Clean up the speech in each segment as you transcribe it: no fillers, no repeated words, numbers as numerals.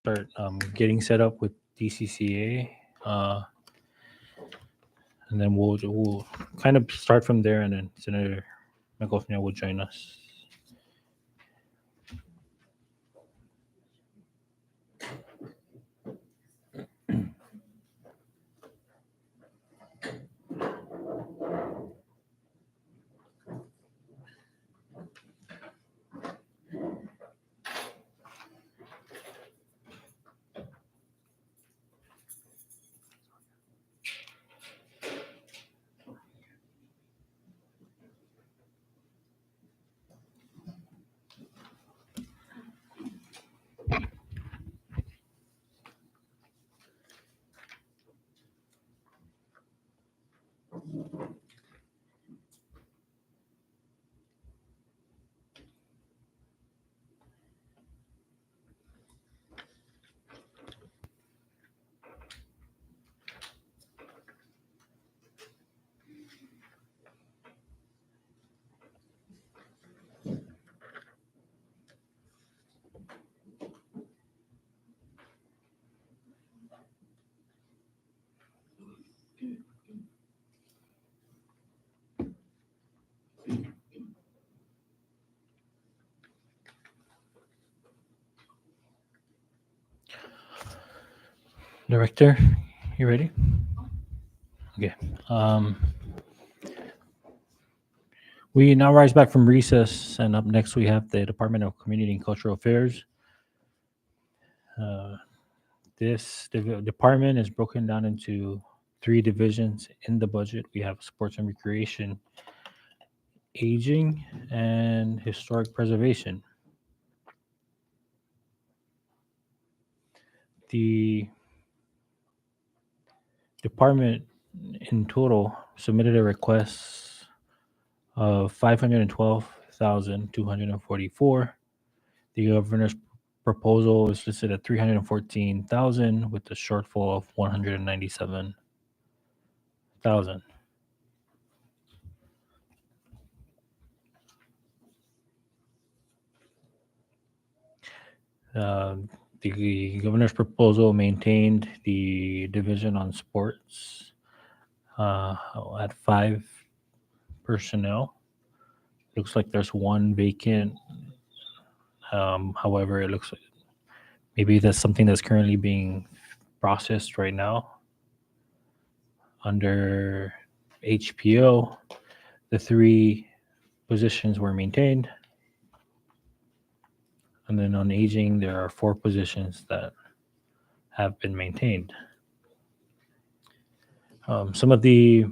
start getting set up with DCCA, and then we'll kind of start from there, and then Senator McGoffney will join us. Director, you ready? Okay. We now rise back from recess, and up next we have the Department of Community and Cultural Affairs. This department is broken down into 3 divisions in the budget. We have sports and recreation, aging, and historic preservation. The department in total submitted a request of 512,244. The governor's proposal is listed at 314,000 with a shortfall of 197,000. The governor's proposal maintained the division on sports at 5 personnel. Looks like there's 1 vacant. However, it looks like maybe that's something that's currently being processed right now. Under HPO, the 3 positions were maintained. And then on aging, there are 4 positions that have been maintained. Some of the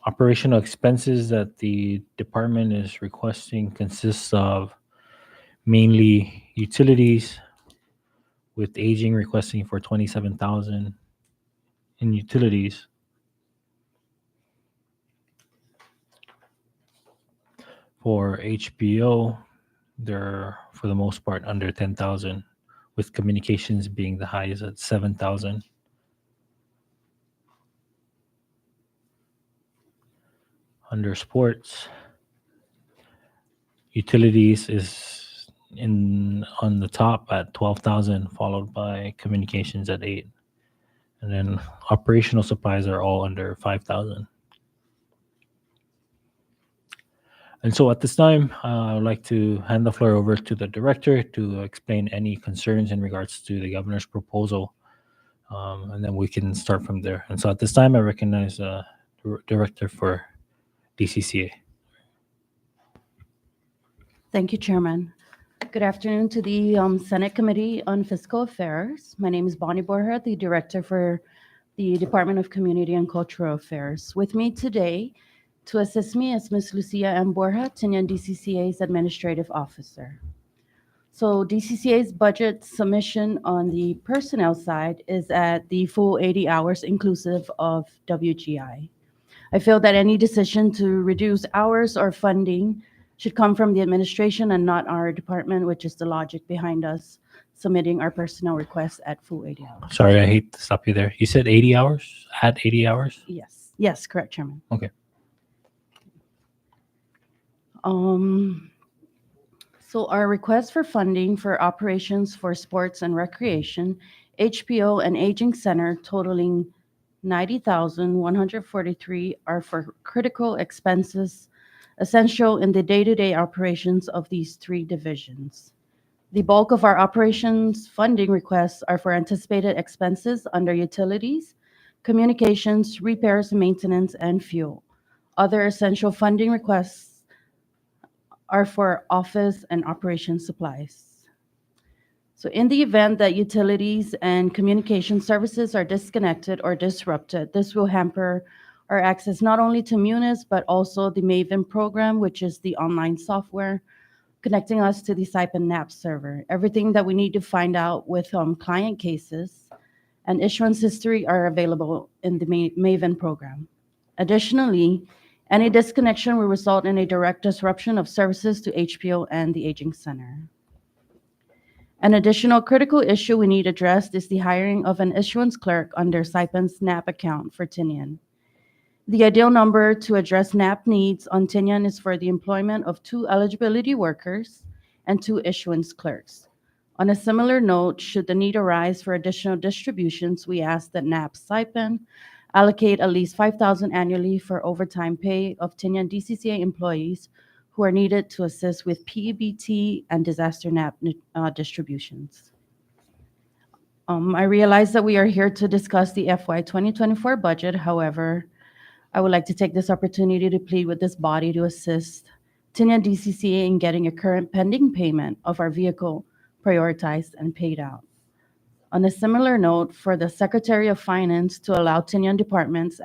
operational expenses that the department is requesting consists of mainly utilities, with aging requesting for 27,000 in utilities. For HPO, they're for the most part under 10,000, with communications being the highest at 7,000. Under sports, utilities is on the top at 12,000, followed by communications at 8, and then operational supplies are all under 5,000. And so at this time, I would like to hand the floor over to the director to explain any concerns in regards to the governor's proposal, and then we can start from there. And so at this time, I recognize the director for DCCA. Thank you, Chairman. Good afternoon to the Senate Committee on Fiscal Affairs. My name is Bonnie Borja, the Director for the Department of Community and Cultural Affairs. With me today to assist me is Ms. Lucia M. Borja, Tinian DCCA's Administrative Officer. So DCCA's budget submission on the personnel side is at the full 80 hours inclusive of WGI. I feel that any decision to reduce hours or funding should come from the administration and not our department, which is the logic behind us submitting our personnel requests at full 80 hours. Sorry, I hate to stop you there. You said 80 hours? At 80 hours? Yes, correct, Chairman. Okay. So our request for funding for operations for sports and recreation, HPO and aging center totaling 90,143 are for critical expenses essential in the day-to-day operations of these three divisions. The bulk of our operations funding requests are for anticipated expenses under utilities, communications, repairs, maintenance, and fuel. Other essential funding requests are for office and operation supplies. So, in the event that utilities and communication services are disconnected or disrupted, this will hamper our access not only to Munis, but also the Maven program, which is the online software connecting us to the SIPE and NAP server. Everything that we need to find out with client cases and issuance history are available in the Maven program. Additionally, any disconnection will result in a direct disruption of services to HPO and the Aging Center. An additional critical issue we need addressed is the hiring of an issuance clerk under SIPEN's NAP account for Tinian. The ideal number to address NAP needs on Tinian is for the employment of 2 eligibility workers and 2 issuance clerks. On a similar note, should the need arise for additional distributions, we ask that NAP SIPEN allocate at least 5,000 annually for overtime pay of Tinian DCCA employees who are needed to assist with PEBT and disaster NAP distributions. I realize that we are here to discuss the FY 2024 budget. However, I would like to take this opportunity to plead with this body to assist Tinian DCCA in getting a current pending payment of our vehicle prioritized and paid out. On a similar note, for the Secretary of Finance to allow Tinian departments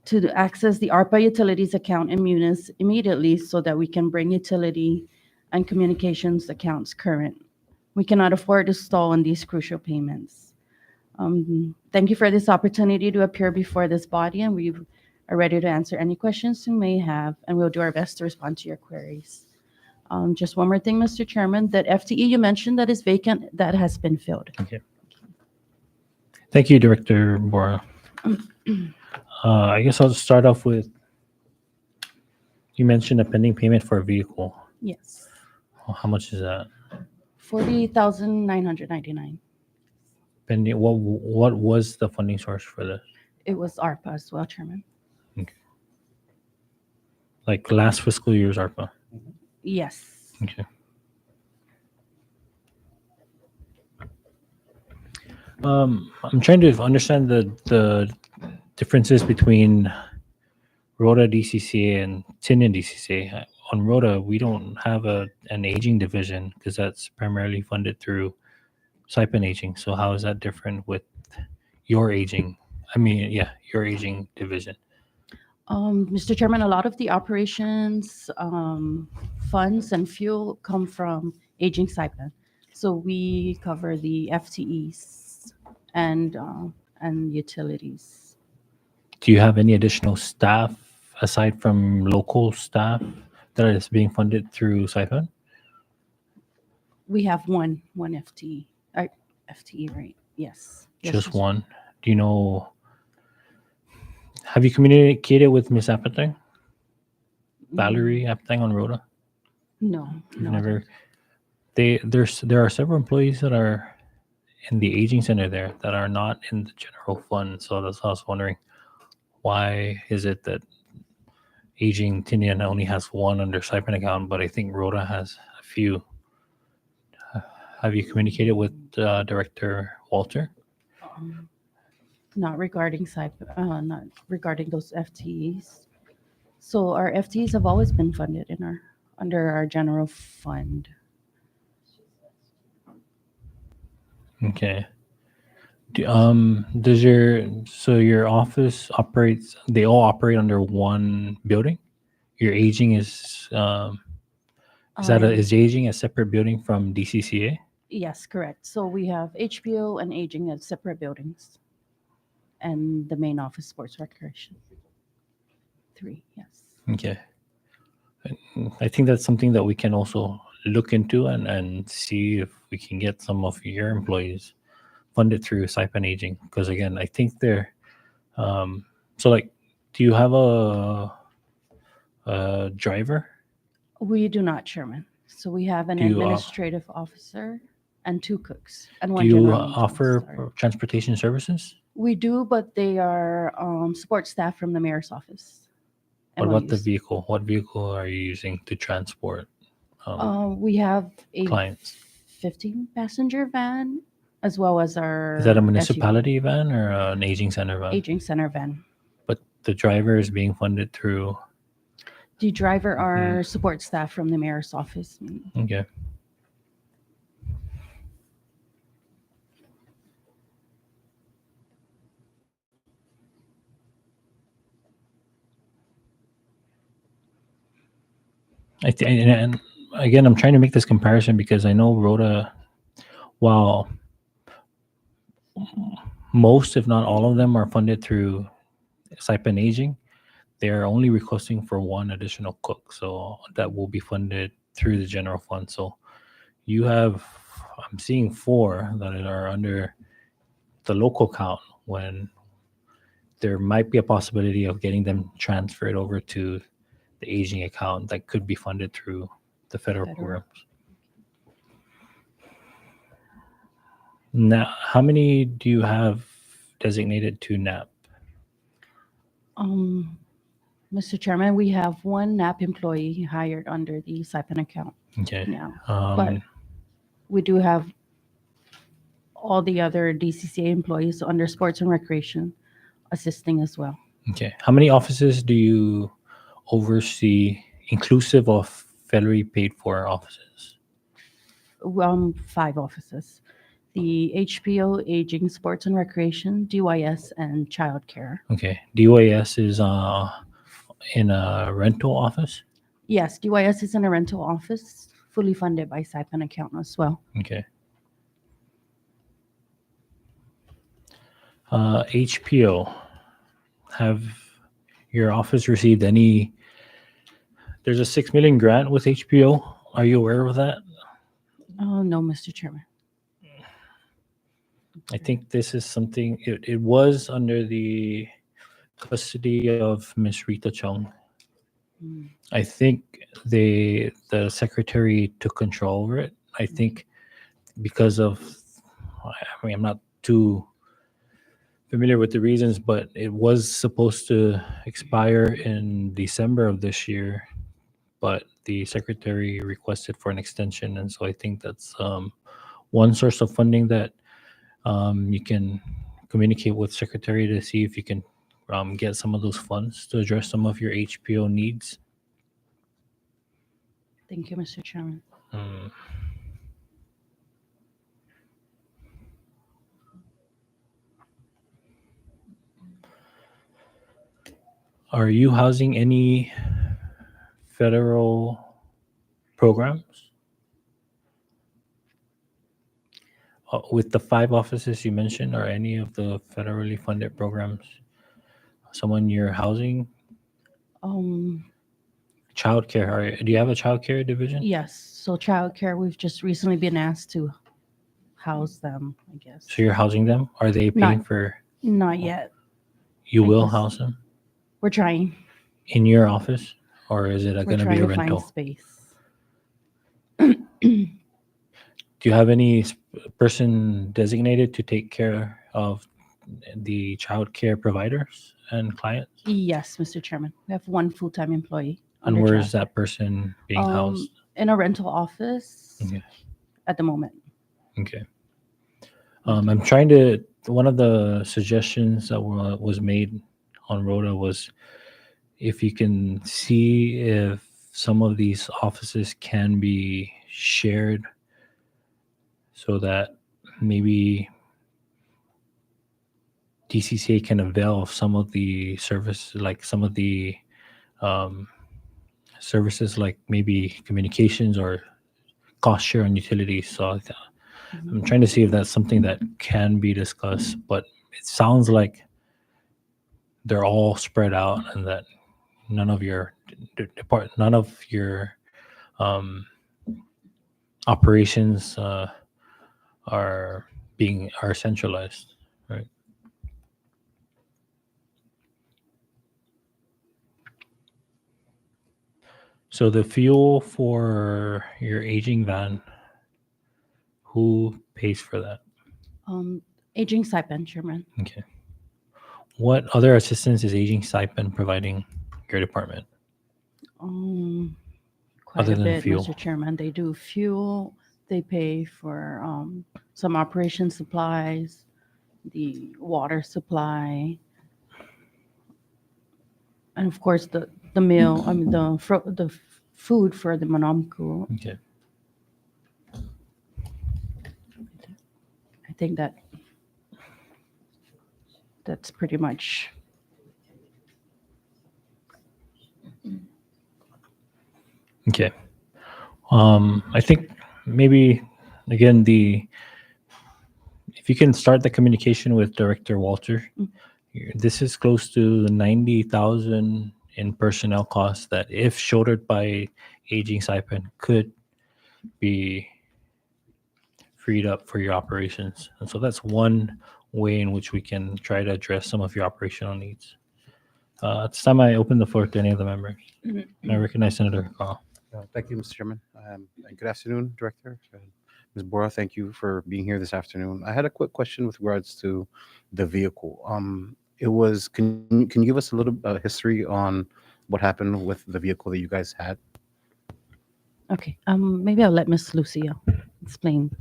to access the ARPA utilities account in Munis immediately so that we can bring utility and communications accounts current. We cannot afford to stall on these crucial payments. Thank you for this opportunity to appear before this body, and we are ready to answer any questions you may have, and we'll do our best to respond to your queries. Just one more thing, Mr. Chairman, that FTE you mentioned that is vacant, that has been filled. Okay. Thank you, Director Bora. I guess I'll start off with, you mentioned a pending payment for a vehicle. Yes, How much is that? 40,999. Pending. What was the funding source for this? It was ARPA as well, Chairman. Okay. Like last fiscal year's ARPA. Yes. Okay. I'm trying to understand the differences between Rhoda DCCA and Tinian DCCA. On Rhoda, we don't have an aging division because that's primarily funded through SIPEN aging. So how is that different with your aging? Your aging division. Mr. Chairman, a lot of the operations funds and fuel come from aging SIPEN. So we cover the FTEs and utilities. Do you have any additional staff aside from local staff that is being funded through SIPEN? We have one FTE. FTE, right? Yes. Just Yes, one. Do you know? Have you communicated with Miss Apatang, Valerie Apatang on Rhoda? No. You've No. never. There are several employees that are in the aging center there that are not in the general fund. So that's why I was wondering, why is it that aging Tinian only has one under SIPEN account, but I think Rhoda has a few. Have you communicated with Director Walter? Not regarding not regarding those FTEs. So our FTEs have always been funded under our general fund. Okay. Does your office operates? They all operate under one building. Your aging is is aging a separate building from DCCA? Yes, correct. So we have HPO and aging as separate buildings, and the main office, sports recreation. 3, yes. Okay. I think that's something that we can also look into and see if we can get some of your employees funded through SIPEN aging. Because again, I think they're so like, do you have a driver? We do not, Chairman. So we have an Do you administrative officer and two cooks and do one you general manager. offer Sorry. transportation services? We do, but they are support staff from the mayor's office. What about the MOUs. vehicle? What vehicle are you using to transport We have a clients? 15 passenger van as well as Is that a our SUV, municipality van or an aging center van? aging center van. But the driver is being funded through. The driver are support staff from the mayor's office. Okay. And again, I'm trying to make this comparison because I know Rhoda, while most, if not all of them, are funded through stipend aging, they're only requesting for one additional cook, so that will be funded through the general fund. So you have, I'm seeing 4 that are under the local count when there might be a possibility of getting them transferred over to the aging account that could be funded through the federal programs. Now, how many do you have designated to NAP? Mr. Chairman, we have one NAP employee hired under the stipend account Okay. now, but we do have all the other DCCA employees under sports and recreation assisting as well. Okay. How many offices do you oversee, inclusive of federally paid for offices? 5 offices. The HPO, Aging, Sports and Recreation, DYS, and Childcare. Okay. DYS is in a rental office? Yes, DYS is in a rental office, fully funded by stipend account as well. Okay. HPO, have your office received any? There's a $6 million grant with HPO. Are you aware of that? Oh, no, Mr. Chairman. I think this is something, it was under the custody of Miss Rita Chung. I think the secretary took control over it. I think because of, I mean, I'm not too familiar with the reasons, but it was supposed to expire in December of this year, but the secretary requested for an extension, and so I think that's one source of funding that you can communicate with secretary to see if you can get some of those funds to address some of your HPO needs. Thank you, Mr. Chairman. Are you housing any federal programs? With the 5 offices you mentioned, are any of the federally funded programs someone you're housing? Childcare. Do you have a childcare division? Yes, so childcare, we've just recently been asked to house them, I guess. So you're housing them? Are they paying for? Not yet. You I will guess. house them We're trying. in your office, or is it We're going to trying be a to rental? find space. Do you have any person designated to take care of the child care providers and clients? Yes, Mr. Chairman. We have one full-time employee. And under where is childcare. that person being housed? In a rental office Okay. at the moment. Okay. I'm trying to. One of the suggestions that was made on Rhoda was if you can see if some of these offices can be shared, so that maybe DCCA can avail of some of the services, like some of the services, like maybe communications or cost share on utilities. So I'm trying to see if that's something that can be discussed, but it sounds like they're all spread out and that none of your operations are centralized, right? So the fuel for your aging van, who pays for that? Aging stipend, Chairman. Okay. What other assistance is aging stipend providing your department Um, Quite other a than bit, fuel? Mr. Chairman. They do fuel. They pay for some operation supplies, the water supply, and of course the meal. I mean food for the Manamku. Okay. I think that's pretty much. Okay. I think maybe again the if you can start the communication with Director Walter. This is close to 90,000 in personnel costs that, if shouldered by aging stipend, could be freed up for your operations. And so that's one way in which we can try to address some of your operational needs. At this time, I open the floor to any of the members. I recognize Senator Carl. Thank you, Mr. Chairman. And good afternoon, Director. Ms. Bora, thank you for being here this afternoon. I had a quick question with regards to the vehicle. It was, can you give us a little history on what happened with the vehicle that you guys had? Okay. Maybe I'll let Miss Lucia explain.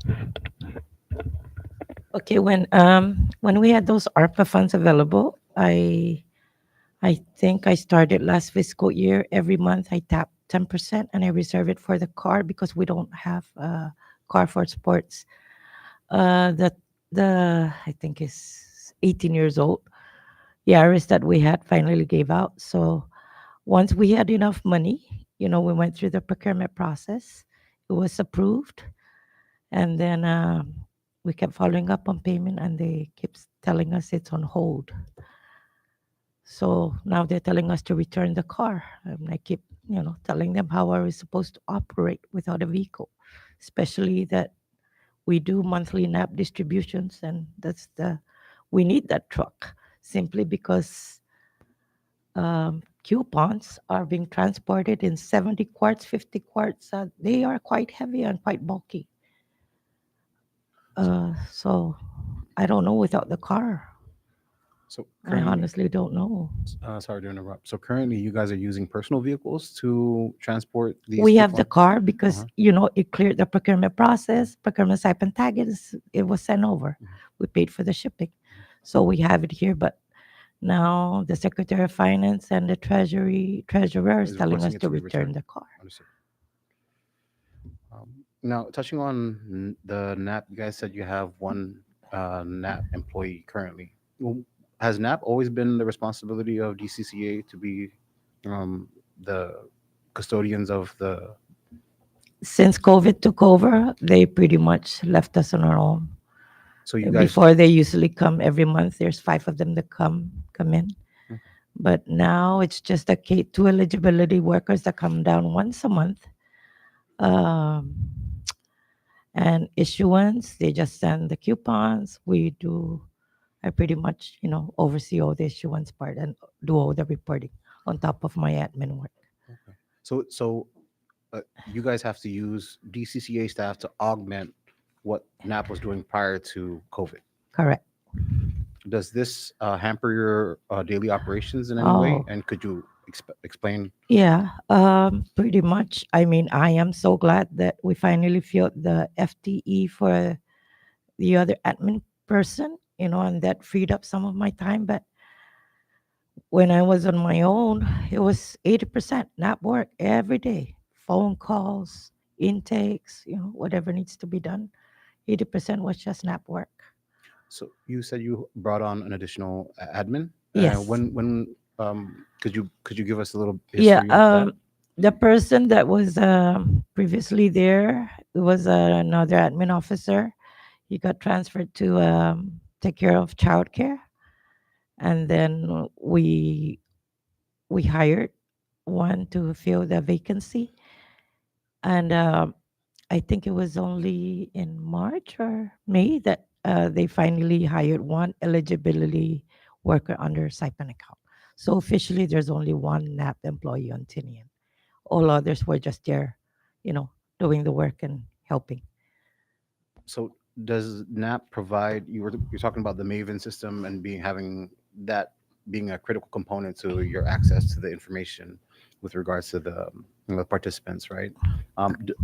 Okay, when we had those ARPA funds available, I think I started last fiscal year. Every month I tap 10% and I reserve it for the car because we don't have a car for sports. The I think is 18 years old. Yaris that we had finally gave out. So once we had enough money, we went through the procurement process. It was approved, and then we kept following up on payment, and they keep telling us it's on hold. So now they're telling us to return the car. And I keep, telling them how are we supposed to operate without a vehicle, especially that we do monthly NAP distributions, and we need that truck simply because coupons are being transported in 70 quarts, 50 quarts. They are quite heavy and quite bulky. So I don't know without the car. So I currently, honestly don't know. sorry to interrupt. So currently, you guys are using personal vehicles to transport these We have the coupons? car because Uh-huh. it cleared the procurement process. Procurement stipend tag it was sent over. Mhm. We paid for the shipping, so we have it here. But now the Secretary of Finance and the treasurer is Is telling us requesting it to to be return returned. the car. Understood. Now, touching on the NAP, you guys said you have one NAP employee currently. Well, has NAP always been the responsibility of DCCA to be the custodians of the? Since COVID took over, they pretty much left us on our own. So you guys, Before they usually come every month. There's 5 of them that come in. Mhm. But now it's just a K2 eligibility workers that come down once a month. Um, and issuance, they just send the coupons. I pretty much, oversee all the issuance part and do all the reporting on top of my admin work. okay. So you guys have to use DCCA staff to augment what NAP was doing prior to COVID. Correct. Does this hamper your daily operations in any way? Oh, And could you explain? yeah, pretty much. I mean, I am so glad that we finally filled the FTE for the other admin person, and that freed up some of my time. But when I was on my own, it was 80% not work every day, phone calls, intakes, whatever needs to be done. 80% was just not work. So you said you brought on an additional admin. Yes. When could you give us a little Yeah. history of that? The person that was previously there, it was another admin officer. He got transferred to take care of childcare, and then we hired one to fill the vacancy. And I think it was only in March or May that they finally hired one eligibility worker under stipend account. So officially, there's only one NAP employee on Tinian. All others were just there, you know, doing the work and helping. So does NAP provide, you're talking about the Maven system and being having that being a critical component to your access to the information with regards to the participants, right?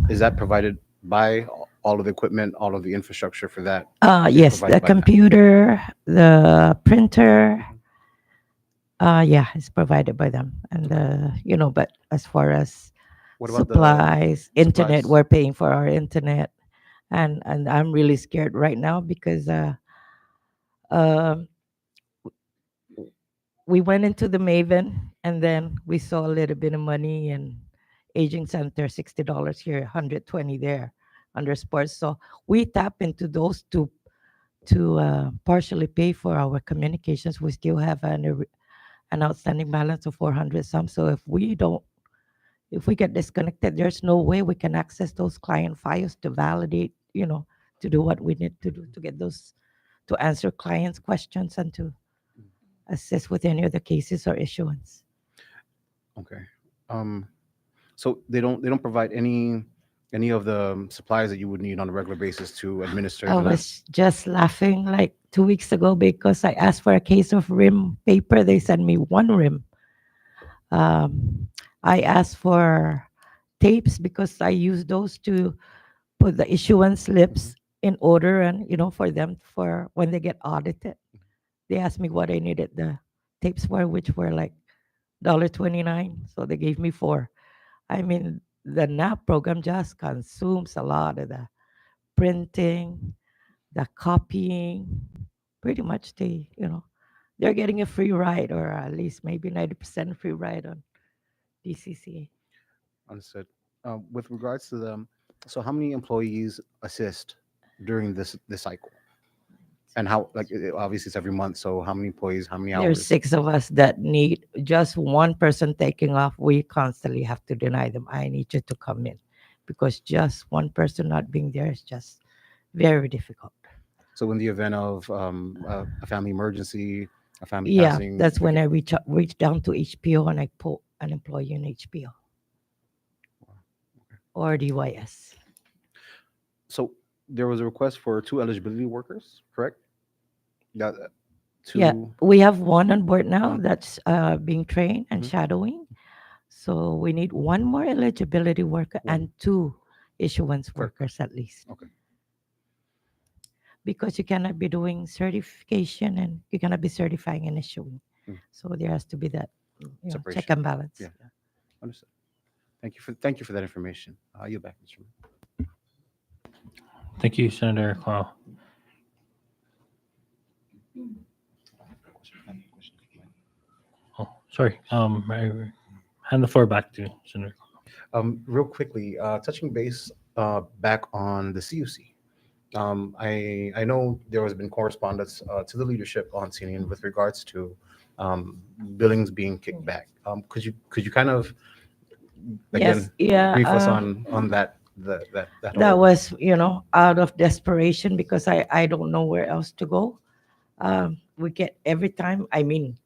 Is that provided by all of the equipment, all of the infrastructure for that is Yes, the provided by NAP? computer, the printer, yeah, it's provided by them. And you know, but as far as What about the supplies, internet, supplies? we're paying for our internet. And I'm really scared right now because um we went into the Maven and then we saw a little bit of money and aging center, $60 here, 120 there under sports. So we tap into those to partially pay for our communications. We still have an outstanding balance of 400 some. So if we get disconnected, there's no way we can access those client files to validate, you know, to do what we need to do to get those, to answer clients' questions and to assist with any of the cases or issuance. Okay. Um, so they don't provide any of the supplies that you would need on a regular basis to administer I the NAP? was just laughing like 2 weeks ago because I asked for a case of rim paper. They sent me one rim. I asked for tapes because I use those to put the issuance Mhm. slips in order and, you know, for them for when they get audited. They asked me what I needed the tapes for, which were like $1.29. So they gave me four. I mean, the NAP program just consumes a lot of the printing, the copying. Pretty much they, you know, they're getting a free ride or at least maybe 90% free ride on DCCA. Understood. With regards to them, so how many employees assist during this cycle? And how, like, obviously it's every month, so how many employees, how many There's hours? six of us that need just one person taking off. We constantly have to deny them. I need you to come in because just one person not being there is just very difficult. So in the event of a family emergency, a family Yeah, passing, that's when I reach down to HPO and I put an employee in HPO or DYS. so there was a request for two eligibility workers, correct? That Yeah, two. we have one on board now One. that's being trained and Mhm. shadowing. So we need one more eligibility worker One and two issuance worker. workers at least. Okay. Because you cannot be doing certification and you cannot be certifying and issuing. Mm. So there has to be that, you know, check Separation. and balance. Yeah. Understood. Thank you for that information. You back, Mr. Thank you, Senator Carl. Oh, sorry. I hand the floor back to Senator. Real quickly, touching base back on the CUC. I know there has been correspondence to the leadership on Tinian with regards to billings being kicked back. Could you kind of Yes, again yeah. brief us on that That whole. was, you know, out of desperation because I don't know where else to go. We get every time, I mean,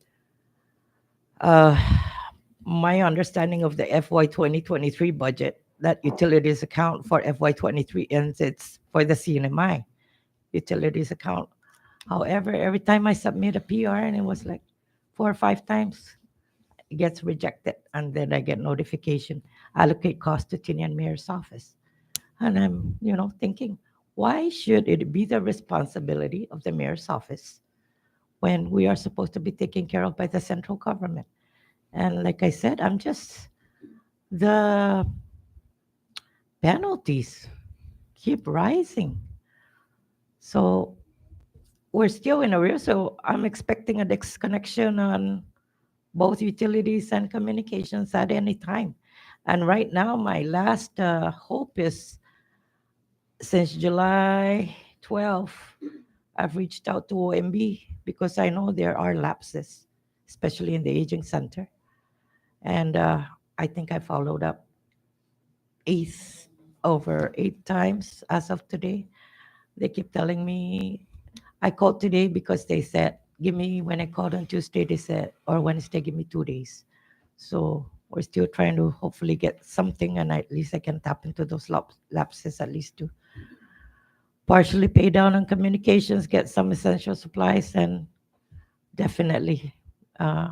uh, my understanding of the FY 2023 budget, that utilities account for FY 23 ends, it's for the CNMI utilities account. However, every time I submit a PR and it was like 4 or 5 times, it gets rejected. And then I get notification, allocate cost to Tinian Mayor's office. And I'm, you know, thinking, why should it be the responsibility of the mayor's office when we are supposed to be taken care of by the central government? And like I said, I'm just, the penalties keep rising. So we're still in arrears. So I'm expecting a disconnection on both utilities and communications at any time. And right now, my last hope is since July 12th, I've reached out to OMB because I know there are lapses, especially in the aging center. And I think I followed up eight over 8 times as of today. They keep telling me, I called today because they said, give me, when I called on Tuesday, they said, or Wednesday, give me 2 days. So we're still trying to hopefully get something, and at least I can tap into those lapses at least to partially pay down on communications, get some essential supplies, and definitely uh,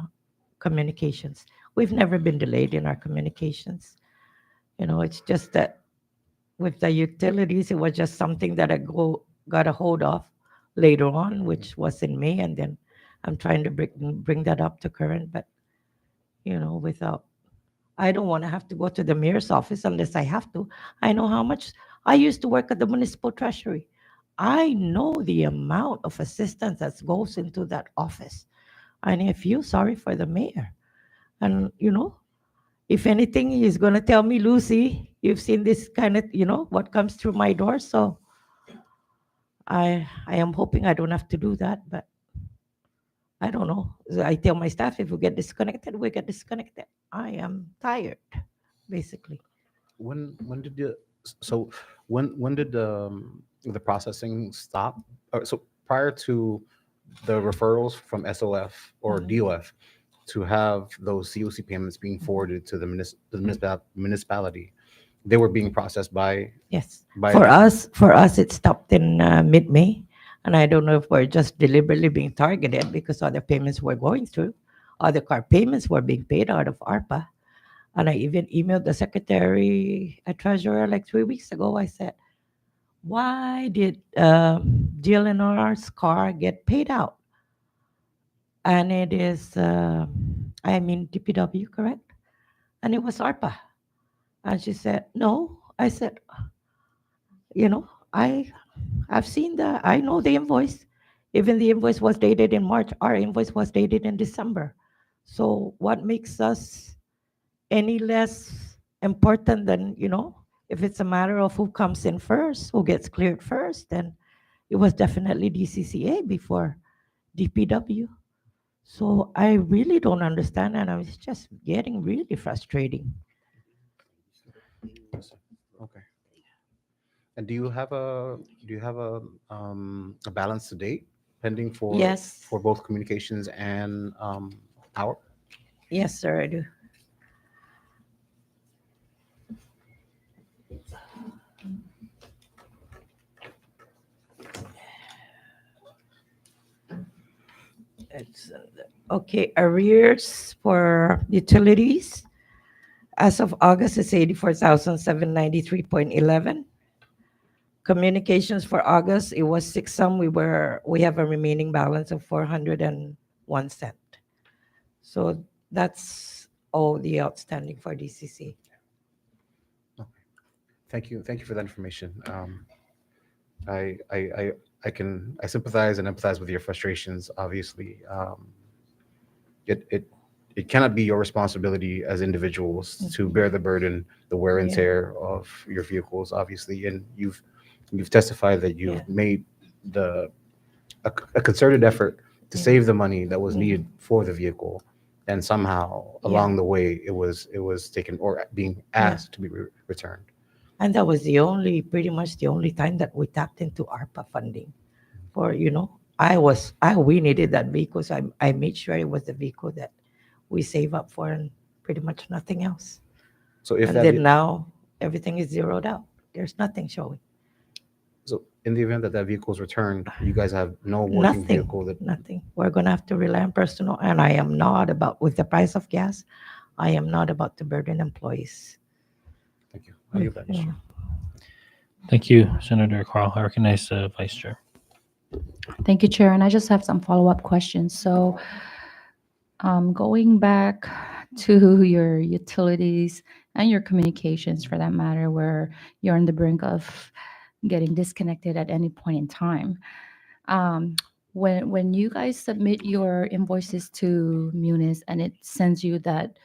communications. We've never been delayed in our communications. It's just that with the utilities, it was just something that got a hold of later on, which was in May, and then I'm trying to bring that up to current, but without I don't want to have to go to the mayor's office unless I have to. I know how much I used to work at the municipal treasury. I know the amount of assistance that goes into that office. And I feel sorry for the mayor. And, if anything, he's going to tell me, Lucy, you've seen this kind of, what comes through my door. So I am hoping I don't have to do that. But I don't know. So I tell my staff, if we get disconnected, we get disconnected. I am tired, basically. When did you so when did the processing stop? So prior to the referrals from SOF or Mhm. DOF to have those COC payments being forwarded to the municipality, they were being processed Yes. by For us, it stopped in mid-May, and I don't know if we're just deliberately being targeted because other payments were going through, other car payments were being paid out of ARPA, and I even emailed the secretary, treasurer, like 3 weeks ago. I said, "Why did GLNR's car get paid out?" And it is, I mean, DPW, correct? And it was ARPA. And she said, "No." I said, you know, I I've seen I know the invoice. Even the invoice was dated in March. Our invoice was dated in December. So what makes us any less important than, if it's a matter of who comes in first, who gets cleared first, then it was definitely DCCA before DPW. So I really don't understand, and I was just getting really frustrating. Okay. And do you have a balance to date pending Yes, for both communications and power? yes, sir, I do. It's okay. Arrears for utilities as of August is 84,793.11. Communications for August, it was six some. We have a remaining balance of 401 cent. So that's all the outstanding for DCC. Thank you for that information. I I I I sympathize and empathize with your frustrations. Obviously, it it it cannot be your responsibility as individuals to bear the burden, the wear and Yeah. tear of your vehicles. Obviously, and you've testified that Yeah. you've made the a concerted effort to Yeah. save the money that was Mhm. needed for the vehicle, and somehow Yeah. along the way it was taken or being Yeah. asked to be returned. And that was pretty much the only time that we tapped into ARPA funding for, we needed that vehicle. So I made sure it was the vehicle that we save up for and pretty much nothing else. So if And that then now everything is zeroed out. There's nothing showing. So in the event that that vehicle is returned, you guys have no working Nothing. vehicle that. Nothing. We're going to have to rely on personal. And I am not about, with the price of gas, I am not about to burden employees. Thank you. I yield back, Mr. Yeah. Chair. Thank you, Senator Carl. I recognize the Vice Chair. Thank you, Chair. And I just have some follow-up questions. So, going back to your utilities and your communications for that matter, where you're on the brink of getting disconnected at any point in time. Um, when you guys submit your invoices to Munis and it sends you that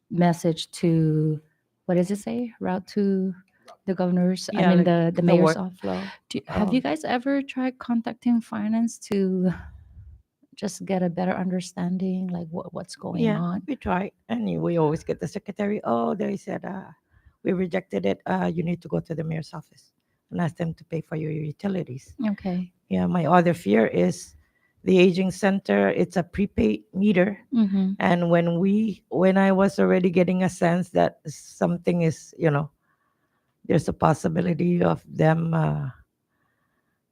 message to, what does it say? Route to the governor's, I Yeah, mean like the the mayor's workflow. office. Have you guys ever tried contacting finance to just get a better understanding, like what's going Yeah, on? we try. And we always get the secretary, oh, they said, we rejected it. You need to go to the mayor's office and ask them to pay for your utilities. Okay. Yeah, my other fear is The aging center, it's a prepaid meter. Mm-hmm. And when I was already getting a sense that something is, there's a possibility of them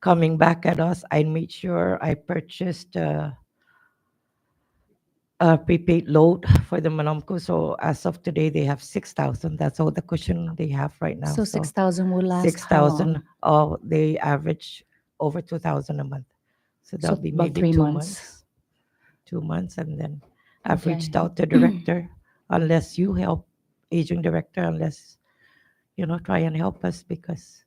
coming back at us, I made sure I purchased a prepaid load for the Manomco. So as of today, they have 6,000. That's all the cushion they have right now. So 6,000 will last how 6,000. long? Oh, they average over 2,000 a month. So So that'll be about maybe 3 months. 2 months. And then I've Okay. reached out to director, unless you help, aging director, unless, try and help us, because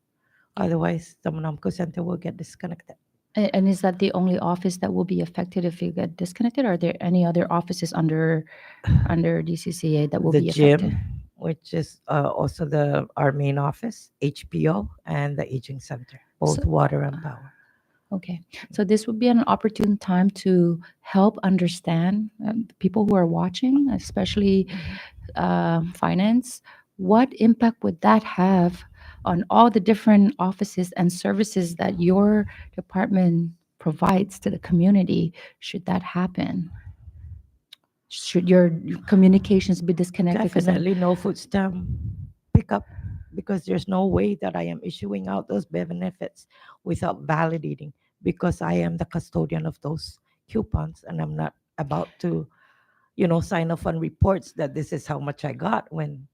otherwise the Manomco Center will get disconnected. And is that the only office that will be affected if you get disconnected? Are there any other offices under DCCA that will The be affected? gym, which is also our main office, HPO, and the aging center, both So, water and power. okay. So this would be an opportune time to help understand the people who are watching, especially finance. What impact would that have on all the different offices and services that your department provides to the community should that happen? Should your communications be disconnected? Because Definitely no food stamp pickup, because there's no way that I am issuing out those benefits without validating, because I am the custodian of those coupons, and I'm not about to, sign off on reports that this is how much I got when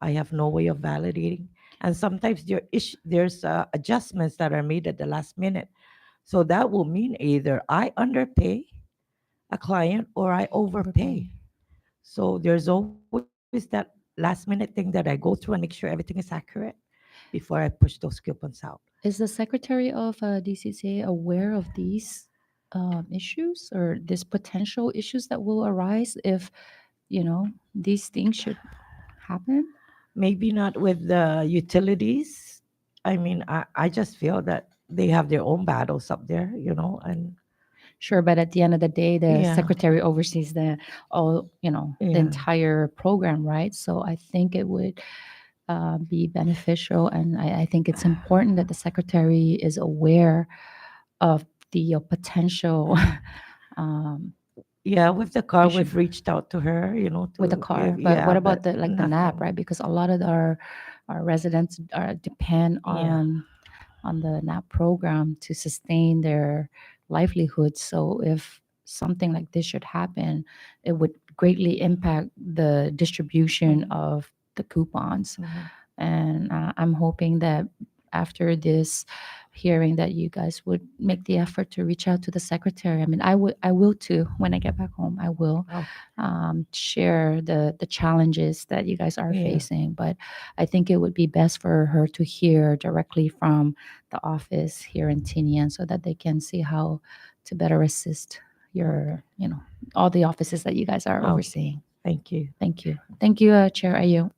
I have no way of validating. And sometimes there's adjustments that are made at the last minute. So that will mean either I underpay a client or I overpay. So there's always that last minute thing that I go through and make sure everything is accurate before I push those coupons out. is the secretary of DCCA aware of these issues or these potential issues that will arise if these things should happen? Maybe not with the utilities. I mean, I just feel that they have their own battles up there, and Sure, but at the end of the day, the yeah, secretary oversees the yeah, entire program, right? So I think it would be beneficial, and I think it's important that the secretary is aware of the potential um, yeah. With the car, issue we've reached out to her, with the to car. give, But what yeah, about but the NAP, nothing. right? Because a lot of our residents depend Yeah, on the NAP program to sustain their livelihoods. So if something like this should happen, it would greatly impact the distribution mhm, of the coupons. mhm. And I'm hoping that after this hearing that you guys would make the effort to reach out to the secretary. I mean, I will too. When I get back home, I will Okay. share the challenges that you guys are Yeah. facing. But I think it would be best for her to hear directly from the office here in Tinian so that they can see how to better assist your, all the offices that you guys are Okay. overseeing. Thank you. Thank you. Thank you, Chair Ayu.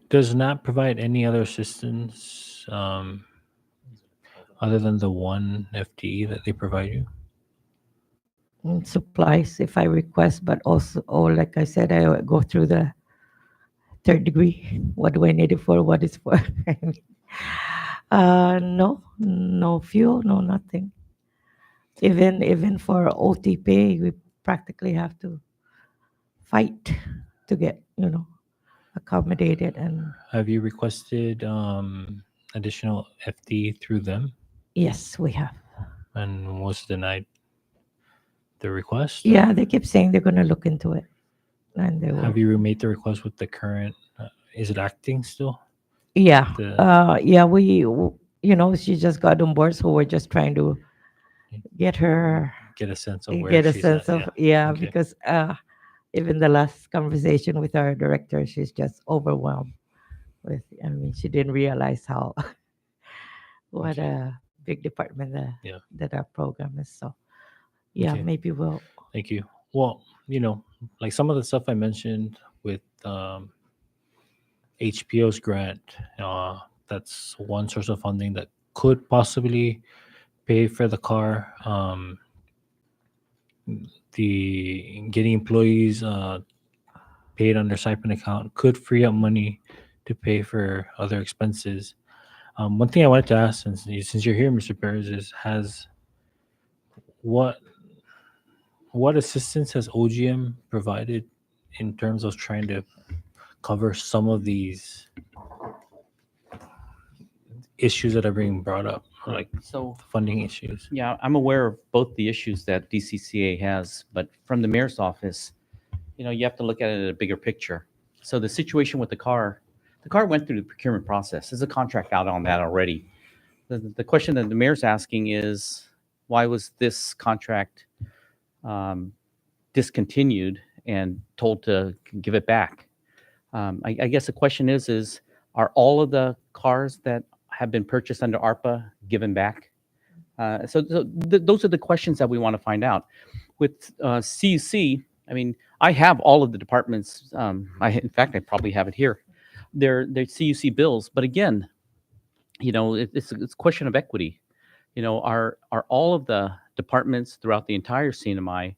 Does not provide any other assistance other than the one FTE that they provide you? Supplies if I request, but also, like I said, I go through the third degree. What do I need it for? What is for? I mean, no, no fuel, no nothing. Even for OT pay, we practically have to fight to get, accommodated. And Have you requested additional FD through them yes, we have. and was denied the request? Yeah, they keep saying they're gonna look into it, and they will. Have you made the request with the current? Is it acting still? Yeah, The yeah. She just got on board, so we're just trying to get her get a sense of where get a she's at. sense of, Yeah. yeah, Okay. because even the last conversation with our director, she's just overwhelmed with. I mean, she didn't realize how what Okay. a big department Yeah. that our program is. So yeah, Okay. maybe we'll. Thank you. Well, like some of the stuff I mentioned with HPO's grant, that's one source of funding that could possibly pay for the car. The getting employees paid on their stipend account could free up money to pay for other expenses. One thing I wanted to ask, since you're here, Mr. Perez, is what what assistance has OGM provided in terms of trying to cover some of these issues that are being brought up, like So, funding issues? yeah, I'm aware of both the issues that DCCA has, but from the mayor's office, you have to look at it at a bigger picture. So the situation with the car went through the procurement process. There's a contract out on that already. The question that the mayor's asking is, why was this contract um, discontinued and told to give it back? I guess the question is, are all of the cars that have been purchased under ARPA given back? Those are the questions that we want to find out. With CUC, I mean, I have all of the departments. In fact, I probably have it here. They're CUC bills, but again, it's a question of equity. Are all of the departments throughout the entire CNMI,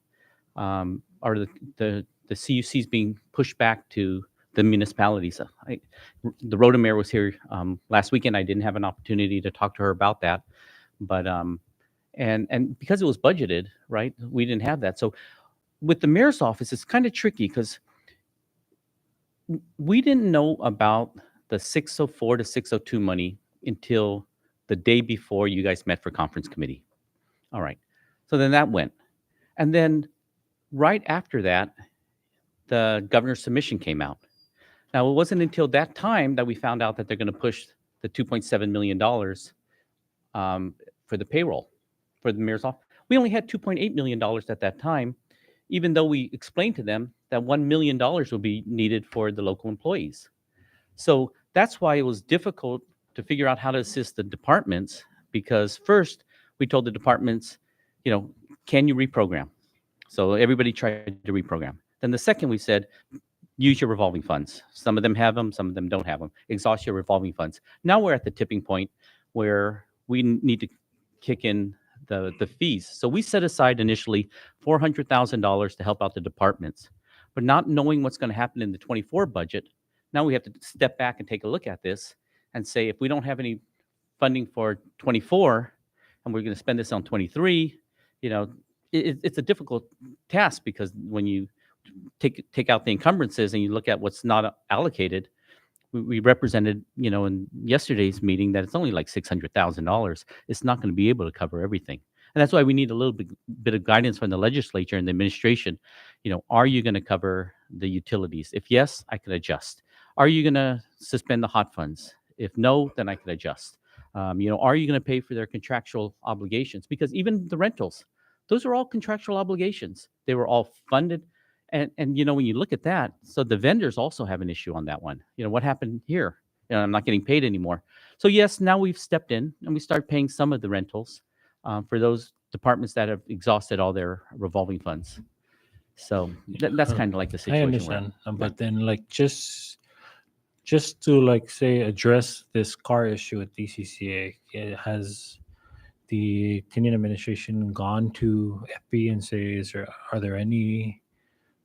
are the CUCs being pushed back to the municipalities? The Rhoda Mayor was here last weekend. I didn't have an opportunity to talk to her about that, but and because it was budgeted, right, we didn't have that. So with the mayor's office, it's kind of tricky because we didn't know about the 604 to 602 money until the day before you guys met for conference committee. All right. So then that went. And then right after that, the governor's submission came out. Now, it wasn't until that time that we found out that they're going to push the $2.7 million for the payroll for the mayor's office. We only had $2.8 million at that time, even though we explained to them that $1 million will be needed for the local employees. So that's why it was difficult to figure out how to assist the departments, because first we told the departments, can you reprogram? So everybody tried to reprogram. Then the second we said, use your revolving funds. Some of them have them, some of them don't have them. Exhaust your revolving funds. Now we're at the tipping point where we need to kick in the fees. So we set aside initially $400,000 to help out the departments, but not knowing what's going to happen in the 24 budget. Now we have to step back and take a look at this and say, if we don't have any funding for 24 and we're going to spend this on 23, it's a difficult task, because when you take out the encumbrances and you look at what's not allocated, we represented, in yesterday's meeting, that it's only like $600,000. It's not going to be able to cover everything. And that's why we need a little bit of guidance from the legislature and the administration. Are you going to cover the utilities? If yes, I can adjust. Are you going to suspend the hot funds? If no, then I can adjust. Are you going to pay for their contractual obligations? Because even the rentals, those are all contractual obligations. They were all funded. And when you look at that, so the vendors also have an issue on that one. What happened here? I'm not getting paid anymore. So yes, now we've stepped in and we start paying some of the rentals for those departments that have exhausted all their revolving funds. So that's kind of like the situation. I we're understand, in. but then just to say address this car issue at DCCA, has the Tinian administration gone to FP and say, are there any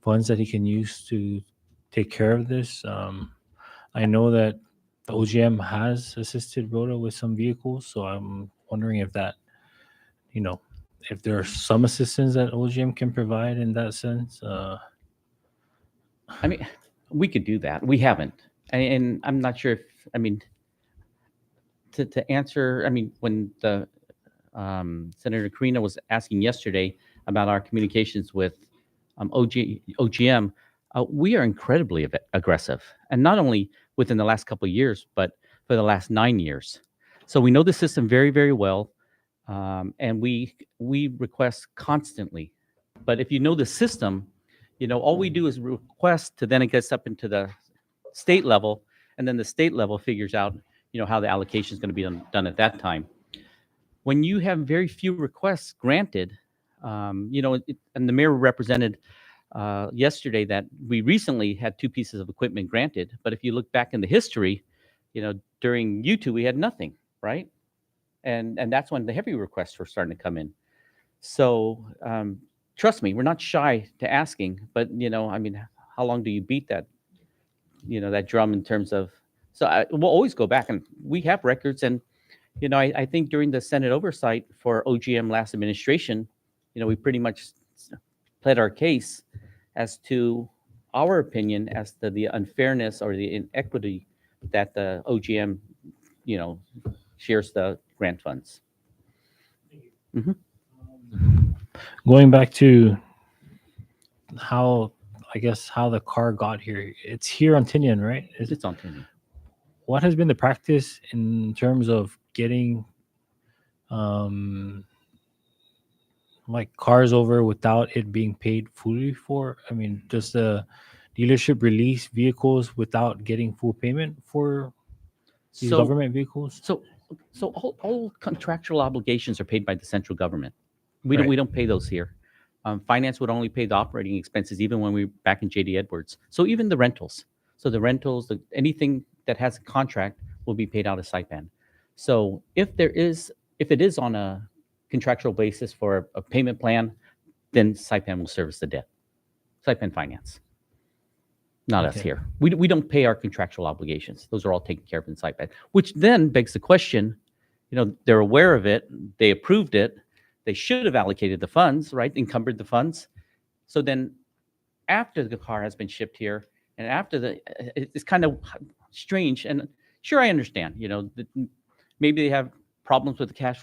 funds that he can use to take care of this? I know that the OGM has assisted Rhoda with some vehicles, so I'm wondering if that, if there's some assistance that OGM can provide in that sense. I mean, we could do that. We haven't. And I'm not sure if, to answer, when the Senator Carino was asking yesterday about our communications with OGM, we are incredibly aggressive, and not only within the last couple of years, but for the last 9 years. So we know the system very, very well, and we request constantly. But if you know the system, all we do is request to then it gets up into the state level, and then the state level figures out, how the allocation is going to be done at that time. When you have very few requests granted, and the mayor represented yesterday that we recently had 2 pieces of equipment granted. But if you look back in the history, during U2, we had nothing, right? And that's when the heavy requests were starting to come in. So trust me, we're not shy to asking, but how long do you beat that, that drum in terms of So we'll always go back, and we have records. And I think during the Senate oversight for OGM last administration, we pretty much pled our case as to our opinion as to the unfairness or the inequity that the OGM, shares the grant funds. Going back to how, I guess, how the car got here. It's here on Tinian, right? It's on Tinian. What has been the practice in terms of getting like cars over without it being paid fully for? I mean, does the dealership release vehicles without getting full payment for these So, government vehicles? so all contractual obligations are paid by the central government. Right. We don't pay those here. Finance would only pay the operating expenses, even when we were back in JD Edwards. So even the rentals. So the rentals, anything that has a contract will be paid out of Saipan. So if it is on a contractual basis for a payment plan, then Saipan will service the debt. Saipan Finance, not us Okay. here. We don't pay our contractual obligations. Those are all taken care of in Saipan, which then begs the question, they're aware of it. They approved it. They should have allocated the funds, right? Encumbered the funds. So then after the car has been shipped here and after it's kind of strange. And sure, I understand, maybe they have problems with the cash